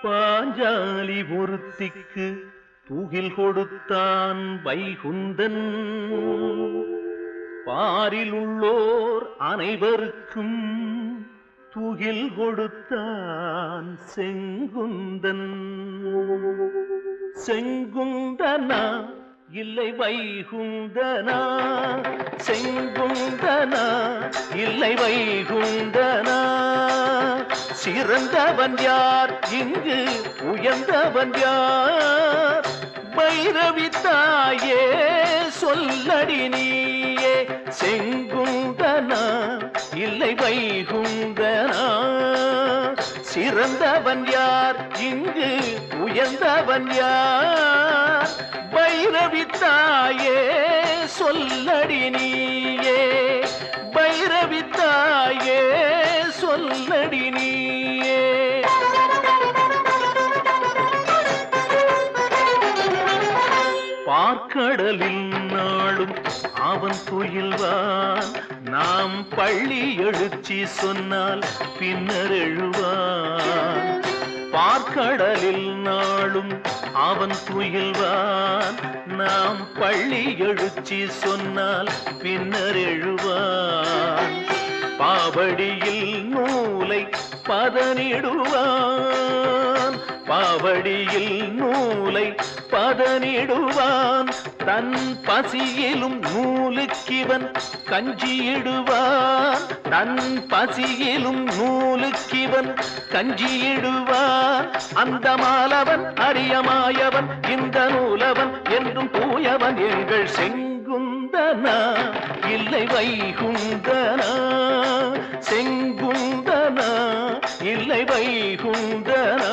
பாஞ்சாலி ஒருத்திக்கு தூகில் கொடுத்தான் வைகுந்தன். பாரில் உள்ளோர் அனைவருக்கும் தூகில் கொடுத்தான் செங்குந்தன். செங்குந்தனா இல்லை வைகுந்தனா, செங்குந்தனா இல்லை வைகுந்தனா. சிறந்தவன் யார் இங்கு உயர்ந்தவன் யார்? பைரவி தாயே சொல்லடி நீயே. செங்குந்தனா இல்லை வைகுந்தனா. சிறந்தவன் யார் இங்கு உயர்ந்தவன் யார்? பைரவி தாயே சொல்லடி நீயே. பைரவி தாயே சொல்லடி நீயே. பார்க்கடலில் நாளும் அவன் துயில்வான். நாம் பள்ளி எழுச்சி சொன்னால் பின்னர் எழுவான். பார்க்கடலில் நாளும் அவன் துயில்வான். நாம் பள்ளி எழுச்சி சொன்னால் பின்னர் எழுவான். பாவடியில் நூலை பதனிடுவான். பாவடியில் நூலை பதனிடுவான். தன் பசியிலும் நூலுக்கிவன் கஞ்சியிடுவான். தன் பசியிலும் நூலுக்கிவன் கஞ்சியிடுவான். அந்த மாலவன் அரியமாயவன் இந்த நூலவன் என்றும் தூயவன் எங்கள் செங்குந்தனா இல்லை வைகுந்தனா. செங்குந்தனா இல்லை வைகுந்தனா.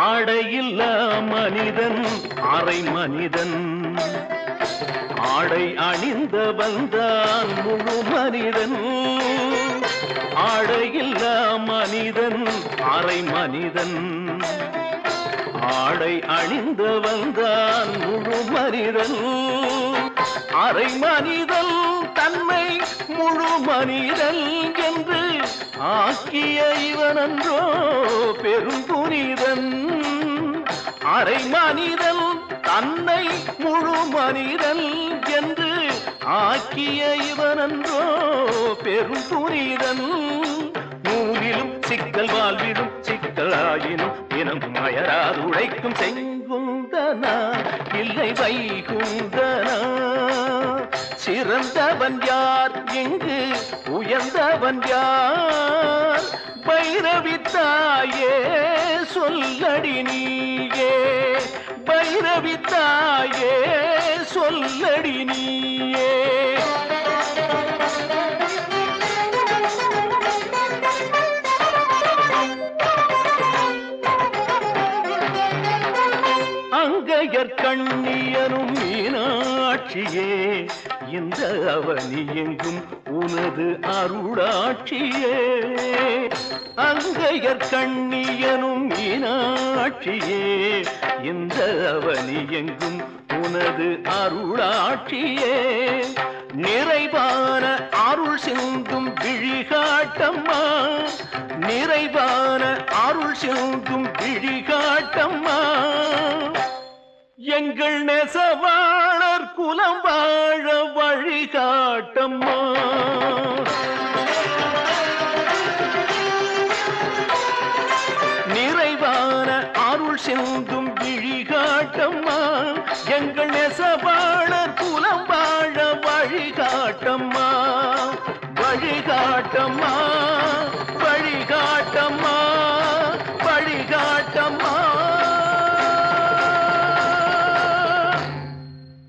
ஆடையில்ல மனிதன் அரை மனிதன். ஆடை அணிந்த வந்தான் முழு மனிதன். ஆடையில்ல மனிதன் அரை மனிதன். ஆடை அணிந்த வந்தான் முழு மனிதன். அரை மனிதன் தன்னை முழு மனிதன் என்று ஆக்கிய இவனன்றோ பெருங்குனிதன். அரை மனிதன் தன்னை முழு மனிதன் என்று ஆக்கிய இவனன்றோ பெருங்குனிதன். நூலிலும் சிக்கல் வாழ்விடும் சிக்கலாயினும் தினம் அயராது உழைக்கும் செங்குந்தனா இல்லை வைகுந்தனா. சிறந்தவன் யார் இங்கு உயர்ந்தவன் யார்? பைரவி தாயே சொல்லடி நீயே. பைரவி தாயே சொல்லடி நீயே. அங்கையர் கண்ணியனும் மீனாட்சியே இந்த அவனி எங்கும் உனது அருளாட்சியே. அங்கையர் கண்ணியனும் மீனாட்சியே இந்த அவனி எங்கும் உனது அருளாட்சியே. நிறைவான அருள் சிந்தும் விழிகாட்டம்மா. நிறைவான அருள் சிந்தும் விழிகாட்டம்மா. எங்கள் நெசவாளர் குலம் வாழ வழிகாட்டம்மா. நிறைவான அருள் சிந்தும் விழிகாட்டம்மா. எங்கள் நெசவாளர்